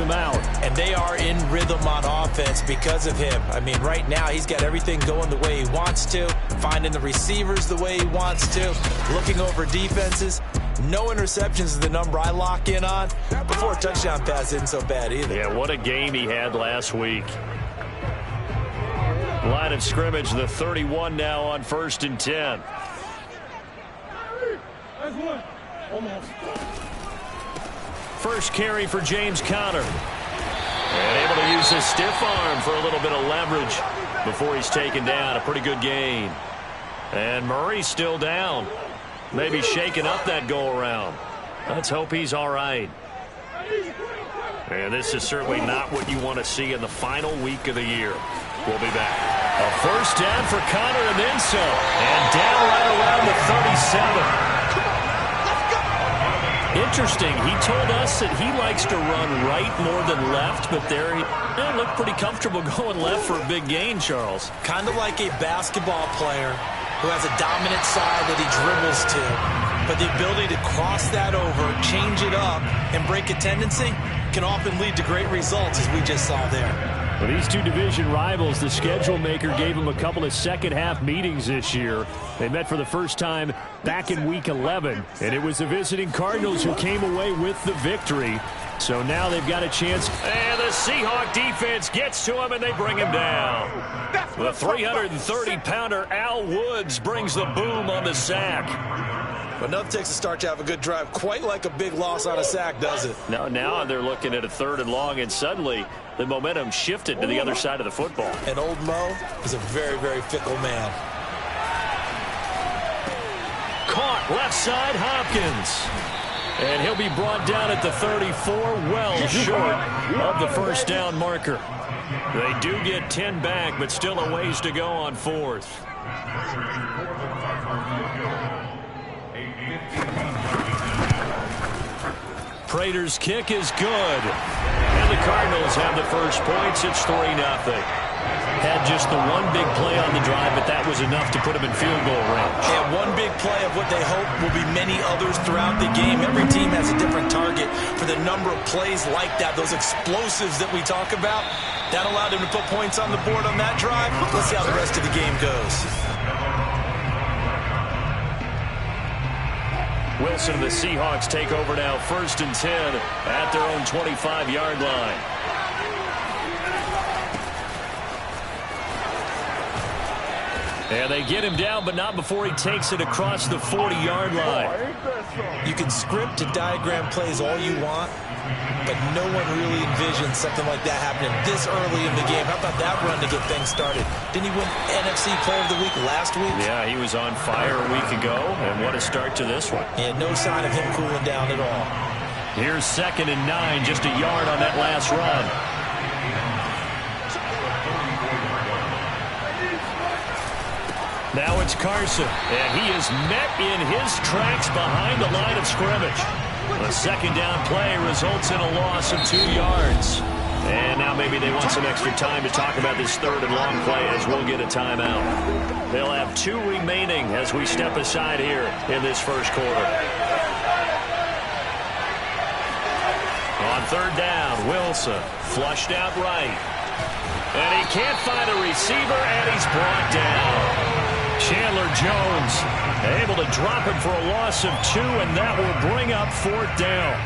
him out. And they are in rhythm on offense because of him. I mean, right now he's got everything going the way he wants to, finding the receivers the way he wants to, looking over defenses. No interceptions is the number I lock in on. Before a touchdown pass isn't so bad either. Yeah, what a game he had last week. Line of scrimmage, the 31 now on 1st and 10. First carry for James Conner. And able to use his stiff arm for a little bit of leverage before he's taken down. A pretty good gain. And Murray's still down. Maybe shaking up that go-around. Let's hope he's all right. And this is certainly not what you want to see in the final week of the year. We'll be back. A first down for Conner and then some. And down right around the 37. Interesting. He told us that he likes to run right more than left, but there he looked pretty comfortable going left for a big gain, Charles. Kind of like a basketball player who has a dominant side that he dribbles to, but the ability to cross that over, change it up, and break a tendency can often lead to great results, as we just saw there. Well, these two division rivals, the schedule maker gave them a couple of second-half meetings this year. They met for the first time back in Week 11, and it was the visiting Cardinals who came away with the victory. So now they've got a chance. And the Seahawk defense gets to him, and they bring him down. The 330-pounder Al Woods brings the boom on the sack. But enough takes a start to have a good drive. Quite like a big loss on a sack, does it? Now they're looking at a 3rd and long, and suddenly the momentum shifted to the other side of the football. And old Mo is a very, very fickle man. Caught left side, Hopkins. And he'll be brought down at the 34, well short of the first down marker. They do get 10 back, but still a ways to go on 4th. Prater's kick is good. And the Cardinals have the first points. It's 3-0. Had just the one big play on the drive, but that was enough to put him in field goal range. And one big play of what they hope will be many others throughout the game. Every team has a different target for the number of plays like that, those explosives that we talk about. That allowed them to put points on the board on that drive. Let's see how the rest of the game goes. Wilson and the Seahawks take over now, 1st and 10 at their own 25-yard line. And they get him down, but not before he takes it across the 40-yard line. You can script and diagram plays all you want, but no one really envisions something like that happening this early in the game. How about that run to get things started? Didn't he win NFC Player of the Week last week? Yeah, he was on fire a week ago, and what a start to this one. And no sign of him cooling down at all. Here's 2nd and 9, just a yard on that last run. Now it's Carson, and he is met in his tracks behind the line of scrimmage. A 2nd down play results in a loss of 2 yards. And now maybe they want some extra time to talk about this 3rd and long play, as we'll get a timeout. They'll have 2 remaining as we step aside here in this first quarter. On 3rd down, Wilson flushed out right. And he can't find a receiver, and he's brought down. Chandler Jones able to drop him for a loss of 2, and that will bring up 4th down.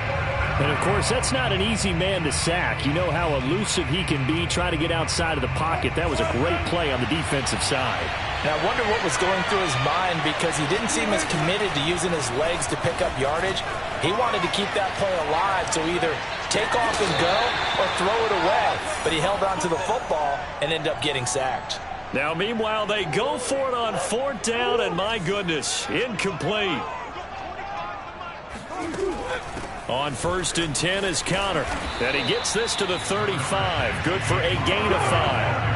And, of course, that's not an easy man to sack. You know how elusive he can be, trying to get outside of the pocket. That was a great play on the defensive side. Now, I wonder what was going through his mind, because he didn't seem as committed to using his legs to pick up yardage. He wanted to keep that play alive to either take off and go or throw it away. But he held on to the football and ended up getting sacked. Now, meanwhile, they go for it on 4th down, and my goodness, incomplete. On 1st and 10 is Conner. And he gets this to the 35. Good for a gain of 5.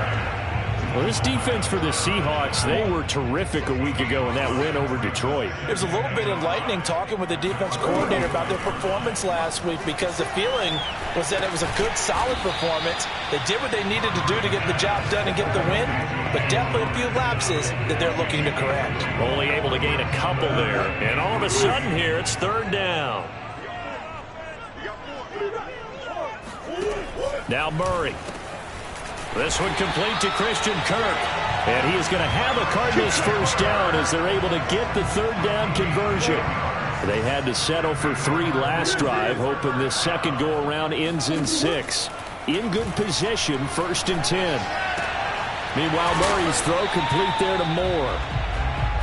Well, this defense for the Seahawks, they were terrific a week ago in that win over Detroit. There's a little bit enlightening talking with the defense coordinator about their performance last week, because the feeling was that it was a good, solid performance. They did what they needed to do to get the job done and get the win, but definitely a few lapses that they're looking to correct. Only able to gain a couple there, and all of a sudden here it's 3rd down. Now Murray. This one complete to Christian Kirk. And he is going to have a Cardinals first down as they're able to get the third down conversion. They had to settle for 3 last drive, hoping this second go-around ends in 6. In good position, 1st and 10. Meanwhile, Murray's throw complete there to Moore.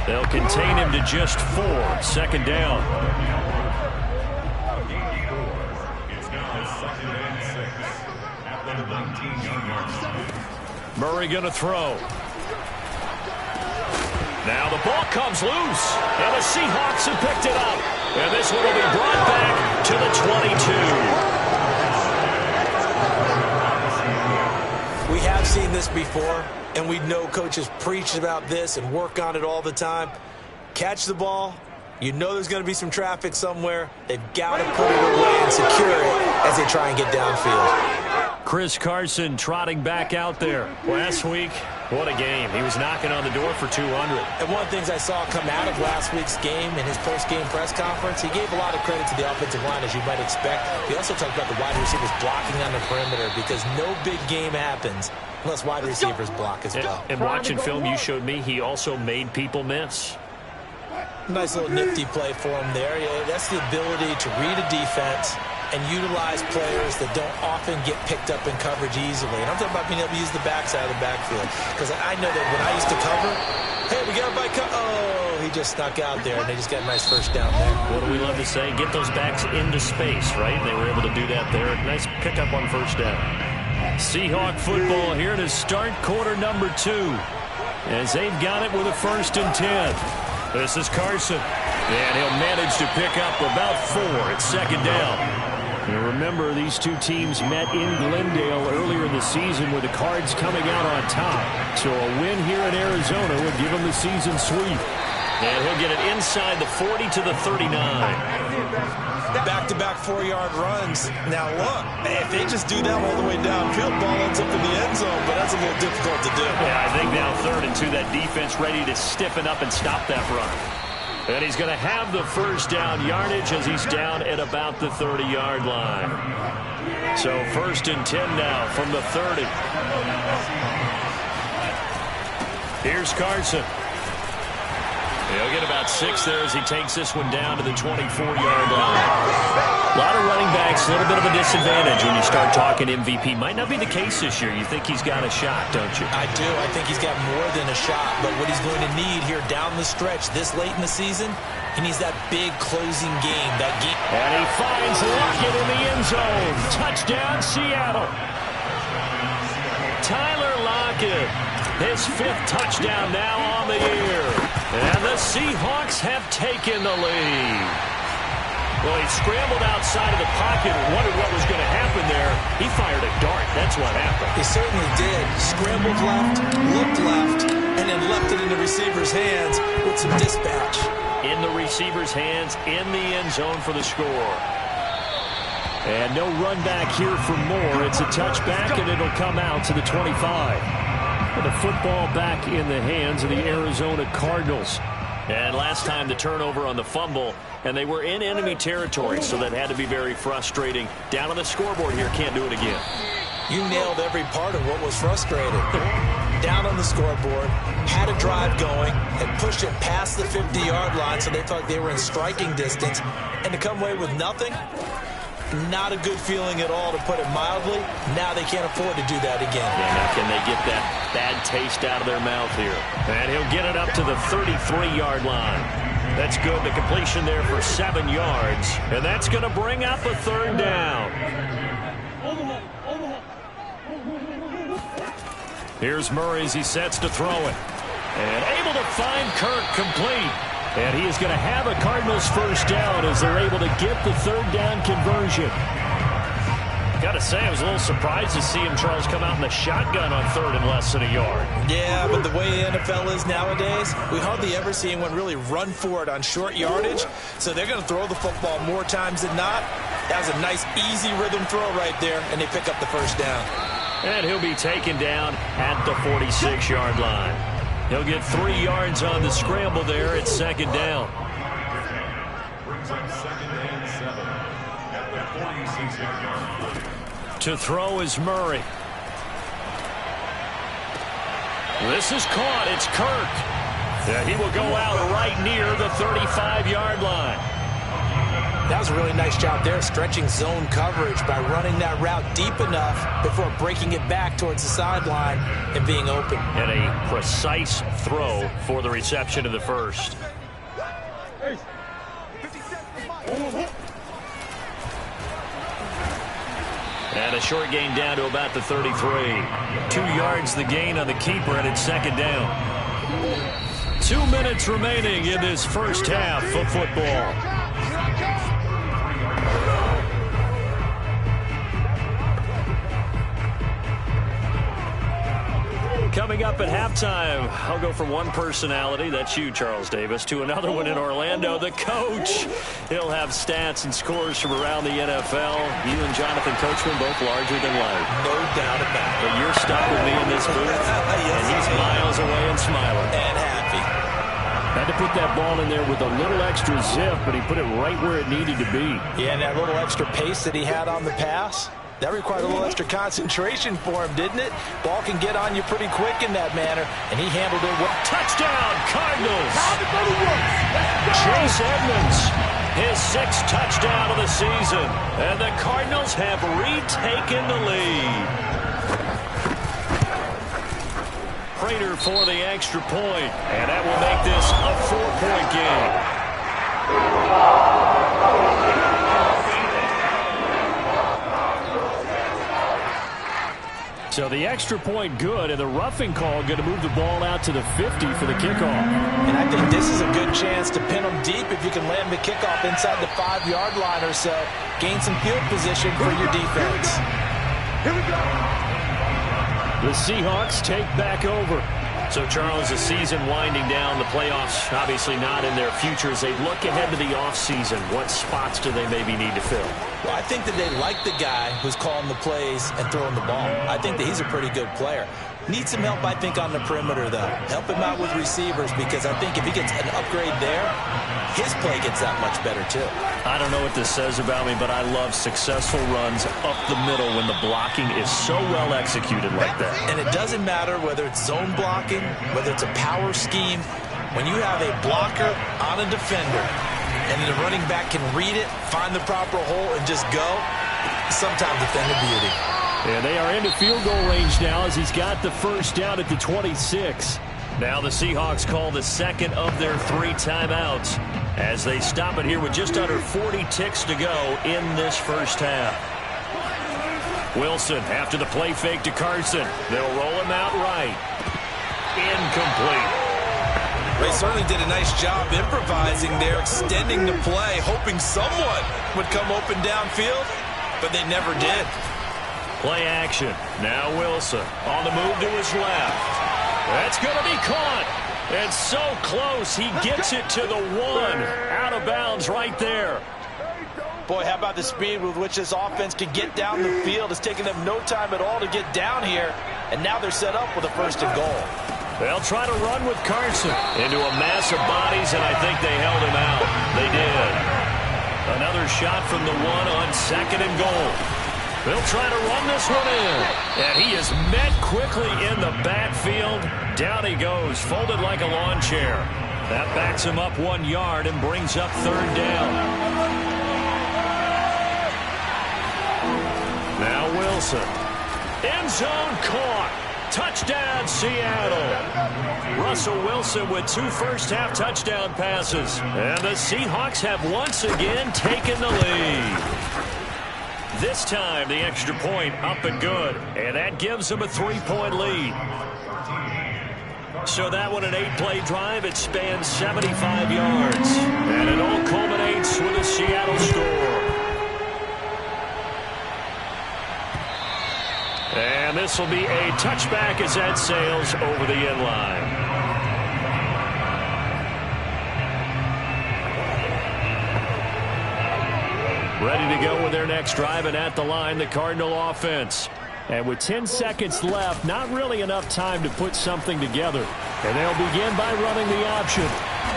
They'll contain him to just 4. 2nd down. Murray going to throw. Now the ball comes loose, and the Seahawks have picked it up. And this one will be brought back to the 22. We have seen this before, and we know coaches preach about this and work on it all the time. Catch the ball. You know there's going to be some traffic somewhere. They've got to put it away and secure it as they try and get downfield. Chris Carson trotting back out there. Last week, what a game. He was knocking on the door for 200. And one of the things I saw come out of last week's game in his post-game press conference, he gave a lot of credit to the offensive line, as you might expect. He also talked about the wide receivers blocking on the perimeter because no big game happens unless wide receivers block as well. And watching film you showed me, he also made people miss. Nice little nifty play for him there. Yeah, that's the ability to read a defense and utilize players that don't often get picked up in coverage easily. And I'm talking about being able to use the backside of the backfield. Because I know that when I used to cover, hey, we got a bike. Oh, he just snuck out there, and they just got a nice first down there. What do we love to say? Get those backs into space, right? And they were able to do that there. Nice pickup on first down. Seahawk football here to start quarter number 2. As they've got it with a 1st and 10. This is Carson. And he'll manage to pick up about 4 at 2nd down. And remember, these two teams met in Glendale earlier in the season with the Cards coming out on top. So a win here in Arizona would give them the season sweep. And he'll get it inside the 40 to the 39. Back-to-back 4-yard runs. Now, look, if they just do that all the way downfield, ball ends up in the end zone, but that's a little difficult to do. Yeah, I think now 3rd and 2, that defense ready to stiffen up and stop that run. And he's going to have the first down yardage as he's down at about the 30-yard line. So 1st and 10 now from the 30. Here's Carson. He'll get about 6 there as he takes this one down to the 24-yard line. A lot of running backs, a little bit of a disadvantage when you start talking MVP. Might not be the case this year. You think he's got a shot, don't you? I do. I think he's got more than a shot. But what he's going to need here down the stretch this late in the season, he needs that big closing game. And he finds Lockett in the end zone. Touchdown, Seattle. Tyler Lockett, his 5th touchdown now on the year. And the Seahawks have taken the lead. Well, he scrambled outside of the pocket and wondered what was going to happen there. He fired a dart. That's what happened. He certainly did. Scrambled left, looked left, and then left it in the receiver's hands with some dispatch. In the receiver's hands, in the end zone for the score. And no run back here for Moore. It's a touchback, and it'll come out to the 25. The football back in the hands of the Arizona Cardinals. And last time the turnover on the fumble, and they were in enemy territory, so that had to be very frustrating. Down on the scoreboard here, can't do it again. You nailed every part of what was frustrating. Down on the scoreboard, had a drive going, had pushed it past the 50-yard line, so they thought they were in striking distance, and to come away with nothing, not a good feeling at all, to put it mildly. Now they can't afford to do that again. Yeah, now can they get that bad taste out of their mouth here? And he'll get it up to the 33-yard line. That's good. The completion there for 7 yards. And that's going to bring up a 3rd down. Here's Murray as he sets to throw it. And able to find Kirk complete. And he is going to have a Cardinals first down as they're able to get the 3rd down conversion. Got to say, I was a little surprised to see him, Charles, come out in the shotgun on 3rd and less than a yard. Yeah, but the way the NFL is nowadays, we hardly ever see anyone really run for it on short yardage. So they're going to throw the football more times than not. That was a nice, easy rhythm throw right there, and they pick up the first down. And he'll be taken down at the 46-yard line. He'll get 3 yards on the scramble there at 2nd down. To throw is Murray. This is caught. It's Kirk. Yeah, he will go out right near the 35-yard line. That was a really nice job there, stretching zone coverage by running that route deep enough before breaking it back towards the sideline and being open. And a precise throw for the reception of the first. And a short gain down to about the 33. 2 yards the gain on the keeper, and it's second down. 2 minutes remaining in this first half of football. Coming up at halftime, I'll go from one personality, that's you, Charles Davis, to another one in Orlando, the coach. He'll have stats and scores from around the NFL. You and Jonathan Coachman both larger than life. No doubt about it. But you're stuck with me in this booth, yes, and he's miles away and smiling. And happy. Had to put that ball in there with a little extra zip, but he put it right where it needed to be. Yeah, and that little extra pace that he had on the pass, that required a little extra concentration for him, didn't it? Ball can get on you pretty quick in that manner, and he handled it well. Touchdown, Cardinals! Chase Edmonds, his 6th touchdown of the season, and the Cardinals have retaken the lead. Prater for the extra point, and that will make this a 4-point game. So the extra point good, and the roughing call going to move the ball out to the 50 for the kickoff. And I think this is a good chance to pin them deep if you can land the kickoff inside the 5-yard line or so. Gain some field position for your defense. Here we go. The Seahawks take back over. So, Charles, the season winding down, the playoffs obviously not in their future. As they look ahead to the offseason, what spots do they maybe need to fill? Well, I think that they like the guy who's calling the plays and throwing the ball. I think that he's a pretty good player. Needs some help, I think, on the perimeter, though. Help him out with receivers, because I think if he gets an upgrade there, his play gets that much better, too. I don't know what this says about me, but I love successful runs up the middle when the blocking is so well executed like that. And it doesn't matter whether it's zone blocking, whether it's a power scheme. When you have a blocker on a defender, and the running back can read it, find the proper hole, and just go, sometimes a thing of beauty. And they are into field goal range now as he's got the first down at the 26. Now the Seahawks call the second of their 3 timeouts as they stop it here with just under 40 ticks to go in this first half. Wilson after the play fake to Carson. They'll roll him out right. Incomplete. They certainly did a nice job improvising there, extending the play, hoping someone would come open downfield, but they never did. Play action. Now Wilson on the move to his left. That's going to be caught. And so close, he gets it to the 1. Out of bounds right there. Boy, how about the speed with which this offense can get down the field? It's taken them no time at all to get down here. And now they're set up with a 1st and goal. They'll try to run with Carson into a mass of bodies, and I think they held him out. They did. Another shot from the 1 on 2nd and goal. They'll try to run this one in. And he is met quickly in the backfield. Down he goes, folded like a lawn chair. That backs him up 1 yard and brings up 3rd down. Now Wilson. End zone caught. Touchdown, Seattle. Russell Wilson with 2 first-half touchdown passes. And the Seahawks have once again taken the lead. This time, the extra point up and good. And that gives them a 3-point lead. So that one, an 8-play drive. It spans 75 yards. And it all culminates with a Seattle score. And this will be a touchback as that sails over the end line. Ready to go with their next drive, and at the line, the Cardinal offense. And with 10 seconds left, not really enough time to put something together. And they'll begin by running the option.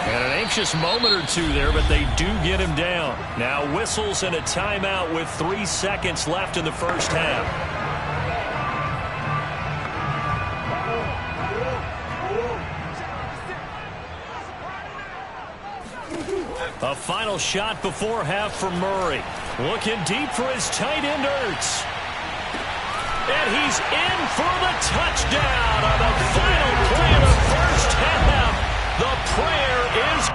And an anxious moment or two there, but they do get him down. Now whistles and a timeout with 3 seconds left in the first half. A final shot before half for Murray. Looking deep for his tight end, Ertz. And he's in for the touchdown on the final play of the first half. The prayer is...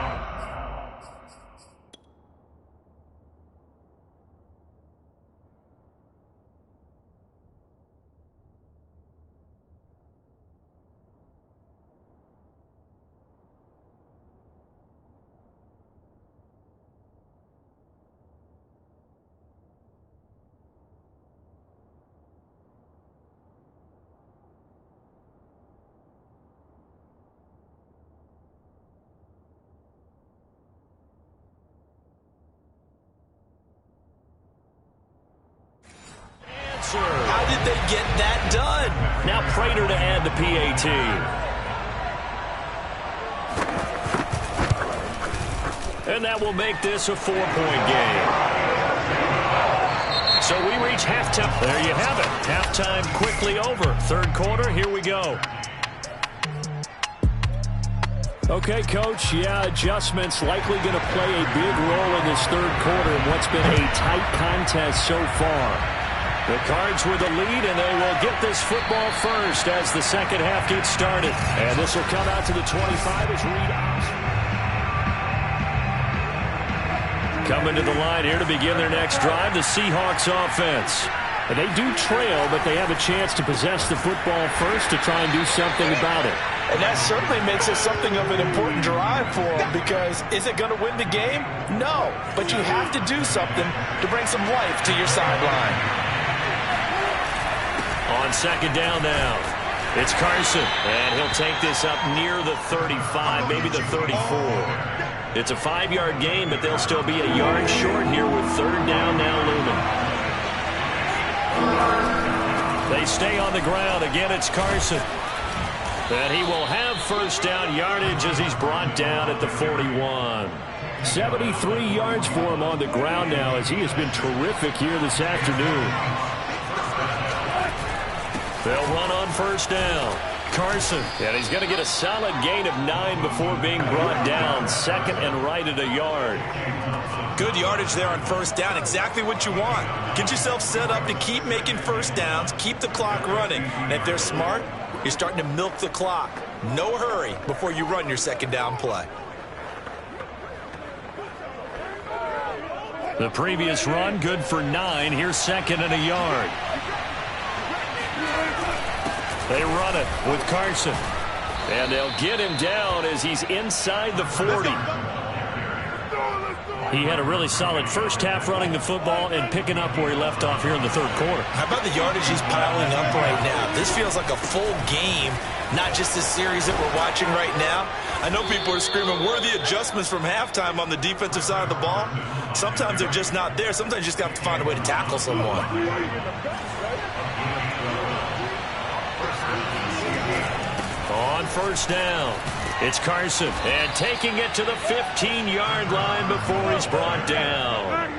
How did they get that done? Now Prater to add the PAT. And that will make this a 4-point game. So we reach halftime. There you have it. Halftime quickly over. Third quarter, here we go. Okay, Coach, yeah, adjustments likely going to play a big role in this third quarter in what's been a tight contest so far. The Cards with the lead, and they will get this football first as the second half gets started. And this will come out to the 25 as Reed coming to the line here to begin their next drive, the Seahawks offense. And they do trail, but they have a chance to possess the football first to try and do something about it. And that certainly makes it something of an important drive for them, because is it going to win the game? No, but you have to do something to bring some life to your sideline. On second down now, it's Carson, and he'll take this up near the 35, maybe the 34. It's a 5-yard gain, but they'll still be a yard short here with third down now looming. They stay on the ground. Again, it's Carson. And he will have first down yardage as he's brought down at the 41. 73 yards for him on the ground now as he has been terrific here this afternoon. They'll run on first down. Carson, and he's going to get a solid gain of 9 before being brought down. Second and right at a yard. Good yardage there on first down. Exactly what you want. Get yourself set up to keep making first downs, keep the clock running. And if they're smart, you're starting to milk the clock. No hurry before you run your second down play. The previous run, good for 9. Here's second and a yard. They run it with Carson. And they'll get him down as he's inside the 40. He had a really solid first half running the football and picking up where he left off here in the third quarter. How about the yardage he's piling up right now? This feels like a full game, not just this series that we're watching right now. I know people are screaming, where are the adjustments from halftime on the defensive side of the ball? Sometimes they're just not there. Sometimes you just have to find a way to tackle someone. On first down, it's Carson, and taking it to the 15-yard line before he's brought down.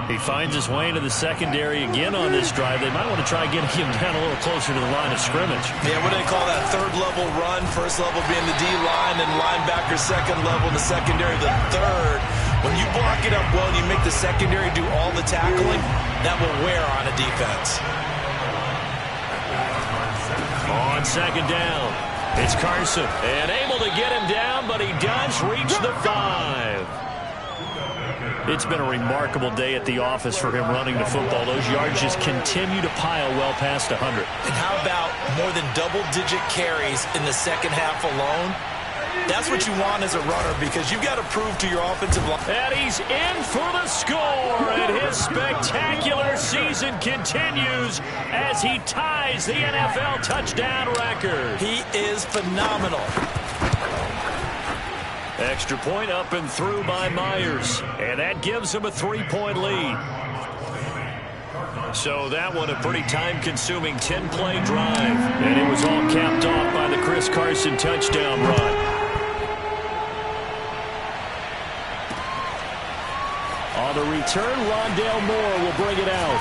He finds his way into the secondary again on this drive. They might want to try getting him down a little closer to the line of scrimmage. Yeah, what do they call that? Third level run, first level being the D-line, and linebacker second level, the secondary the third. When you block it up well and you make the secondary do all the tackling, that will wear on a defense. On second down, it's Carson, and able to get him down, but he does reach the 5. It's been a remarkable day at the office for him running the football. Those yards just continue to pile well past 100. And how about more than double-digit carries in the second half alone? That's what you want as a runner, because you've got to prove to your offensive line. And he's in for the score, and his spectacular season continues as he ties the NFL touchdown record. He is phenomenal. Extra point up and through by Myers, and that gives him a 3-point lead. So that one a pretty time-consuming 10-play drive, and it was all capped off by the Chris Carson touchdown run. return. Rondale Moore will bring it out.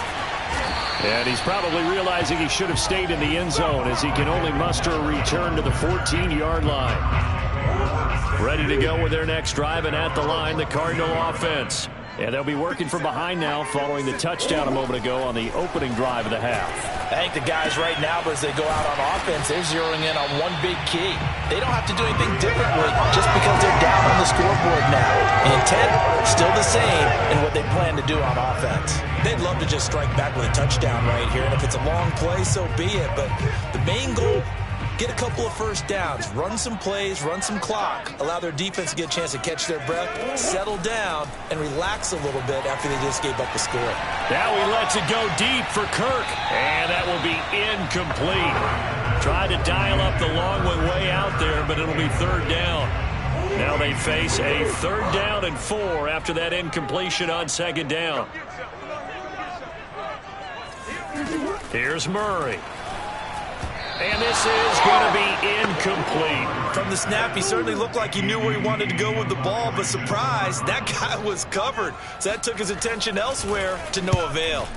And he's probably realizing he should have stayed in the end zone as he can only muster a return to the 14-yard line. Ready to go with their next drive, and at the line, the Cardinal offense. And they'll be working from behind now following the touchdown a moment ago on the opening drive of the half. I think the guys right now, as they go out on offense, they're zeroing in on one big key. They don't have to do anything differently just because they're down on the scoreboard now. The intent, still the same in what they plan to do on offense. They'd love to just strike back with a touchdown right here, and if it's a long play, so be it. But the main goal, get a couple of first downs, run some plays, run some clock, allow their defense to get a chance to catch their breath, settle down, and relax a little bit after they just gave up the score. Now he lets it go deep for Kirk, and that will be incomplete. Tried to dial up the long one way out there, but it'll be third down. Now they face a 3rd down and 4 after that incompletion on 2nd down. Here's Murray. And this is going to be incomplete. From the snap, he certainly looked like he knew where he wanted to go with the ball, but surprise, that guy was covered. So that took his attention elsewhere to no avail.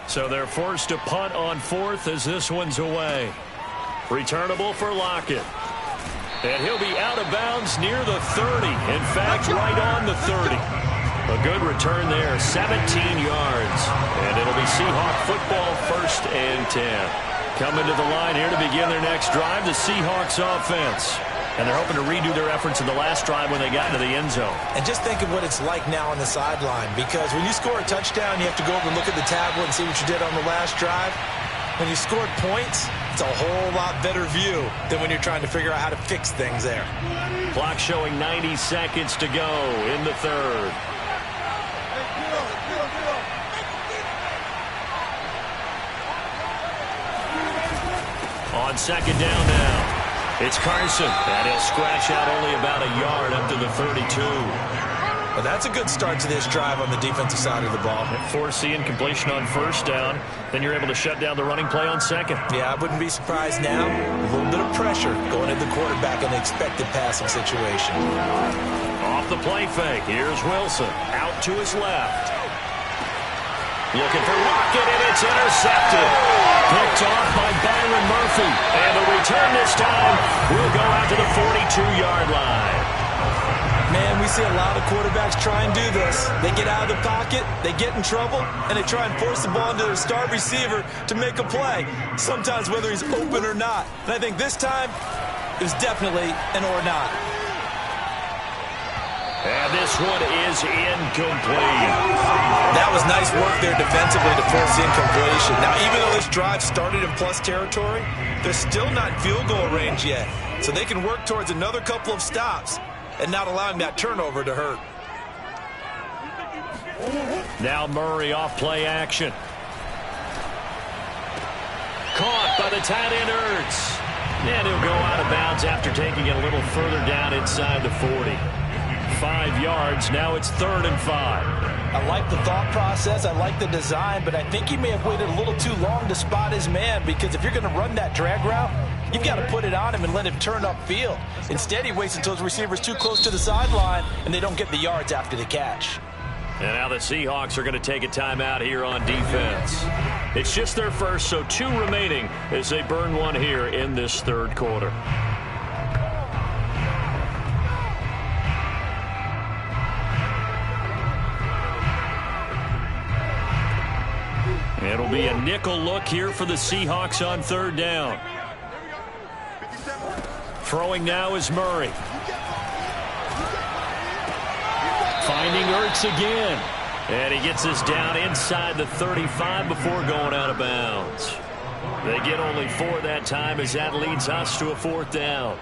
So they're forced to punt on 4th as this one's away. Returnable for Lockett. And he'll be out of bounds near the 30. In fact, right on the 30. A good return there, 17 yards. And it'll be Seahawk football, 1st and 10. Coming to the line here to begin their next drive, the Seahawks offense. And they're hoping to redo their efforts in the last drive when they got into the end zone. And just think of what it's like now on the sideline, because when you score a touchdown, you have to go over and look at the tablet and see what you did on the last drive. When you scored points, it's a whole lot better view than when you're trying to figure out how to fix things there. Clock showing 90 seconds to go in the 3rd. On 2nd down now. It's Carson, and he'll scratch out only about a yard up to the 32. Well, that's a good start to this drive on the defensive side of the ball. Force the incompletion on 1st down. Then you're able to shut down the running play on 2nd. Yeah, I wouldn't be surprised now. A little bit of pressure going at the quarterback in the expected passing situation. Off the play fake. Here's Wilson. Out to his left. Looking for Lockett, and it's intercepted. Picked off by Byron Murphy. And the return this time will go out to the 42-yard line. Man, we see a lot of quarterbacks try and do this. They get out of the pocket, they get in trouble, and they try and force the ball into their star receiver to make a play, sometimes whether he's open or not. And I think this time, it was definitely an or not. And this one is incomplete. That was nice work there defensively to force the incompletion. Now, even though this drive started in plus territory, they're still not in field goal range yet. So they can work towards another couple of stops and not allowing that turnover to hurt. Now Murray off play action. Caught by the tight end Ertz. And he'll go out of bounds after taking it a little further down inside the 40. 5 yards. Now it's 3rd and 5. I like the thought process. I like the design, but I think he may have waited a little too long to spot his man, because if you're going to run that drag route, you've got to put it on him and let him turn upfield. Instead, he waits until his receiver's too close to the sideline, and they don't get the yards after the catch. And now the Seahawks are going to take a timeout here on defense. It's just their first, so 2 remaining as they burn one here in this 3rd quarter. It'll be a nickel look here for the Seahawks on 3rd down. Throwing now is Murray. Finding Ertz again. And he gets this down inside the 35 before going out of bounds. They get only 4 that time as that leads us to a 4th down.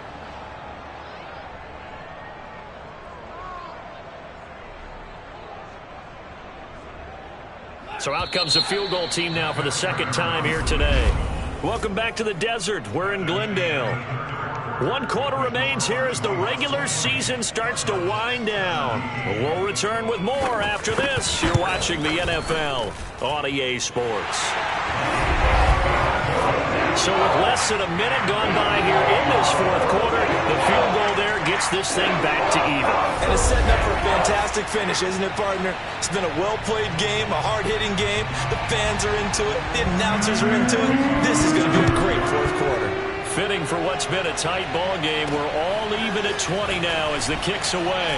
So out comes the field goal team now for the 2nd time here today. Welcome back to the desert. We're in Glendale. 1 quarter remains here as the regular season starts to wind down. We'll return with more after this. You're watching the NFL on EA Sports. So with less than a minute gone by here in this fourth quarter, the field goal there gets this thing back to even. And it's setting up for a fantastic finish, isn't it, partner? It's been a well-played game, a hard-hitting game. The fans are into it. The announcers are into it. This is going to be a great fourth quarter. Fitting for what's been a tight ball game. We're all even at 20 now as the kick's away.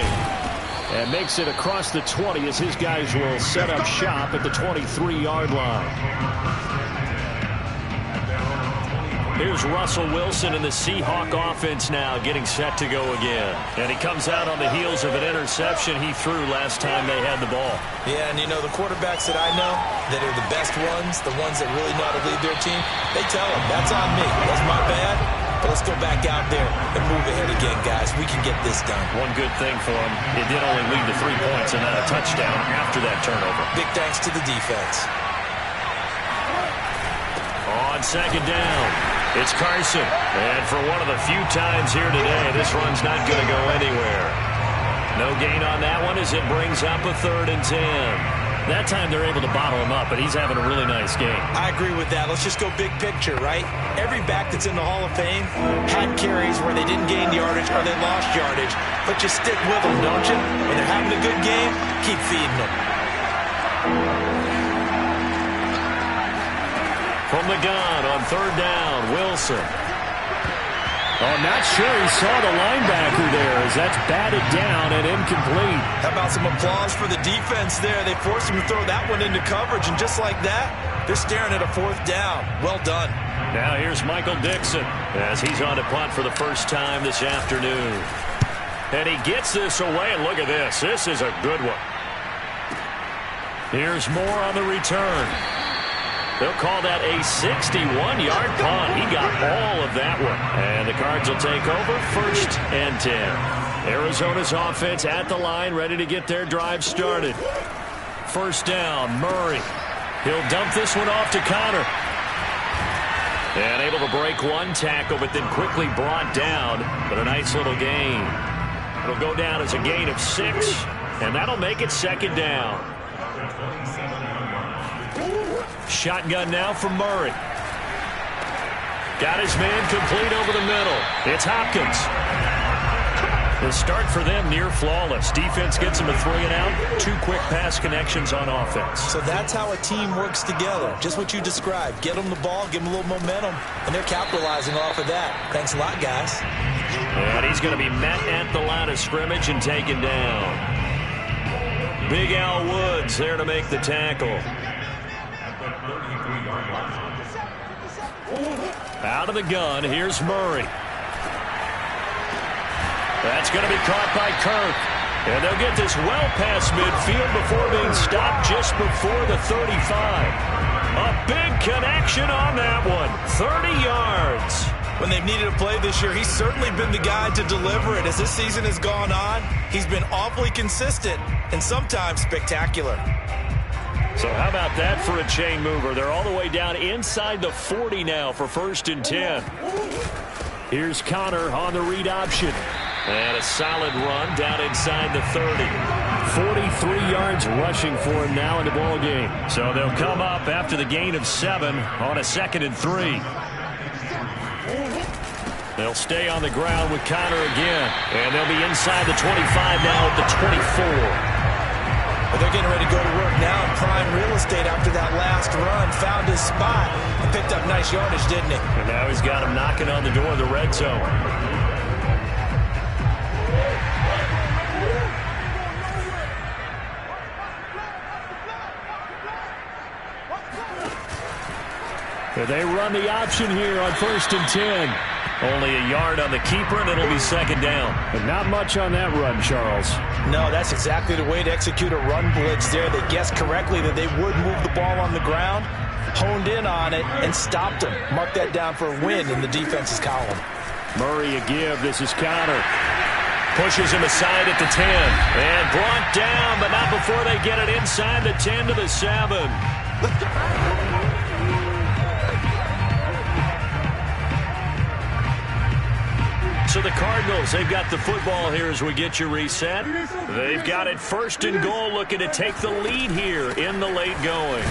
And makes it across the 20 as his guys will set up shop at the 23-yard line. Here's Russell Wilson and the Seahawk offense now getting set to go again. And he comes out on the heels of an interception he threw last time they had the ball. Yeah, and you know, the quarterbacks that I know that are the best ones, the ones that really know how to lead their team, they tell them, that's on me. That's my bad. But let's go back out there and move ahead again, guys. We can get this done. One good thing for him, it did only lead to 3 points and not a touchdown after that turnover. Big thanks to the defense. On second down, it's Carson. And for one of the few times here today, this run's not going to go anywhere. No gain on that one as it brings up a 3rd and 10. That time they're able to bottle him up, but he's having a really nice game. I agree with that. Let's just go big picture, right? Every back that's in the Hall of Fame had carries where they didn't gain yardage or they lost yardage, but you stick with them, don't you? When they're having a good game, keep feeding them. From the gun on 3rd down, Wilson. Oh, not sure he saw the linebacker there as that's batted down and incomplete. How about some applause for the defense there? They forced him to throw that one into coverage, and just like that, they're staring at a 4th down. Well done. Now here's Michael Dixon as he's on to punt for the first time this afternoon. And he gets this away, and look at this. This is a good one. Here's Moore on the return. They'll call that a 61-yard punt. He got all of that one. And the Cards will take over 1st and 10. Arizona's offense at the line, ready to get their drive started. 1st down, Murray. He'll dump this one off to Connor. And able to break one tackle, but then quickly brought down. But a nice little gain. It'll go down as a gain of 6, and that'll make it 2nd down. Shotgun now from Murray. Got his man complete over the middle. It's Hopkins. The start for them near flawless. Defense gets him a 3 and out. 2 quick pass connections on offense. So that's how a team works together. Just what you described. Get them the ball, give them a little momentum, and they're capitalizing off of that. Thanks a lot, guys. And he's going to be met at the line of scrimmage and taken down. Big Al Woods there to make the tackle. Out of the gun, here's Murray. That's going to be caught by Kirk. And they'll get this well past midfield before being stopped just before the 35. A big connection on that one. 30 yards. When they've needed a play this year, he's certainly been the guy to deliver it. As this season has gone on, he's been awfully consistent and sometimes spectacular. So how about that for a chain mover? They're all the way down inside the 40 now for 1st and 10. Here's Connor on the read option. And a solid run down inside the 30. 43 yards rushing for him now in the ball game. So they'll come up after the gain of 7 on a 2nd and 3. They'll stay on the ground with Connor again. And they'll be inside the 25 now at the 24. But they're getting ready to go to work now in prime real estate after that last run. Found his spot and picked up nice yardage, didn't he? And now he's got him knocking on the door of the red zone. They run the option here on 1st and 10. Only a yard on the keeper, and it'll be 2nd down. But not much on that run, Charles. No, that's exactly the way to execute a run blitz there. They guessed correctly that they would move the ball on the ground, honed in on it, and stopped them. Mark that down for a win in the defense's column. Murray a give. This is Connor. Pushes him aside at the 10. And brought down, but not before they get it inside the 10 to the 7. So the Cardinals, they've got the football here as we get you reset. They've got it 1st and goal, looking to take the lead here in the late going.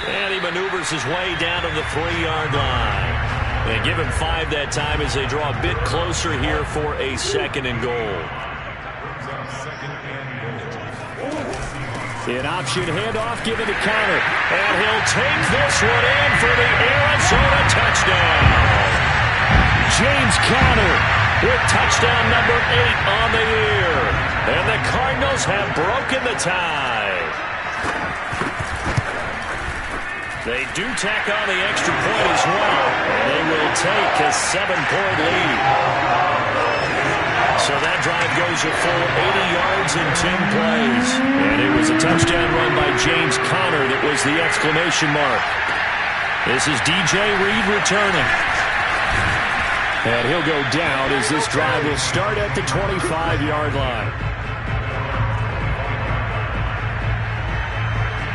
And he maneuvers his way down to the 3-yard line. And give him 5 that time as they draw a bit closer here for a 2nd and goal. An option handoff given to Counter. And he'll take this one in for the Arizona touchdown. James Counter with touchdown number 8 on the year. And the Cardinals have broken the tie. They do tack on the extra point as well. And they will take a 7-point lead. So that drive goes a full 80 yards in 10 plays. And it was a touchdown run by James Conner that was the exclamation mark. This is DJ Reed returning. And he'll go down as this drive will start at the 25-yard line.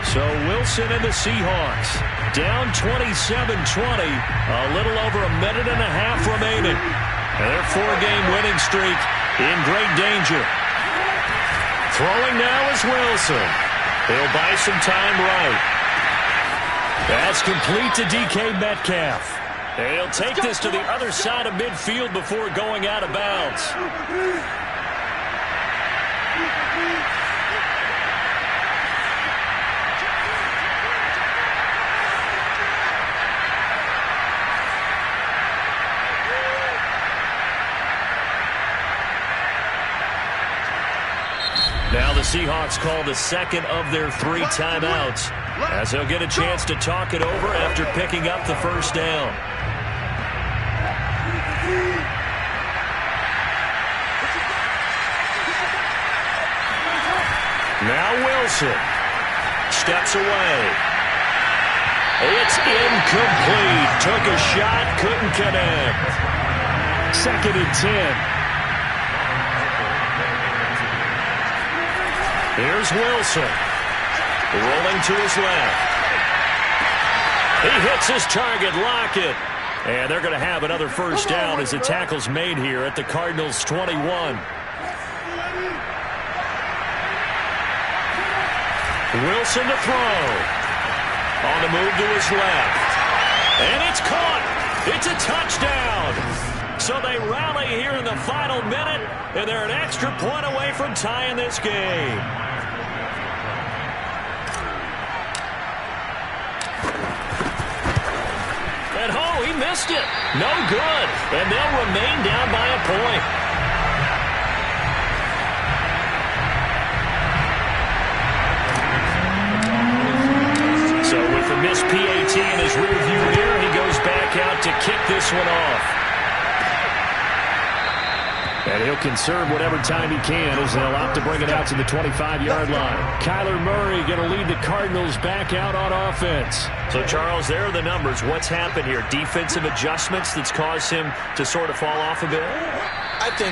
So Wilson and the Seahawks down 27-20. A little over a minute and a half remaining. And their 4-game winning streak in great danger. Throwing now is Wilson. He'll buy some time right. That's complete to DK Metcalf. And he'll take this to the other side of midfield before going out of bounds. Now the Seahawks call the 2nd of their 3 timeouts as they'll get a chance to talk it over after picking up the 1st down. Now Wilson steps away. It's incomplete. Took a shot, couldn't connect. 2nd and 10. Here's Wilson. Rolling to his left. He hits his target, Lockett. And they're going to have another 1st down as the tackle's made here at the Cardinals' 21. Wilson to throw. On the move to his left. And it's caught. It's a touchdown. So they rally here in the final minute, and they're an extra point away from tying this game. And oh, he missed it. No good. And they'll remain down by a point. So with the missed PAT in his rearview mirror, he goes back out to kick this one off. And he'll conserve whatever time he can as they'll opt to bring it out to the 25-yard line. Kyler Murray going to lead the Cardinals back out on offense. So, Charles, there are the numbers. What's happened here? Defensive adjustments that's caused him to sort of fall off a bit? I think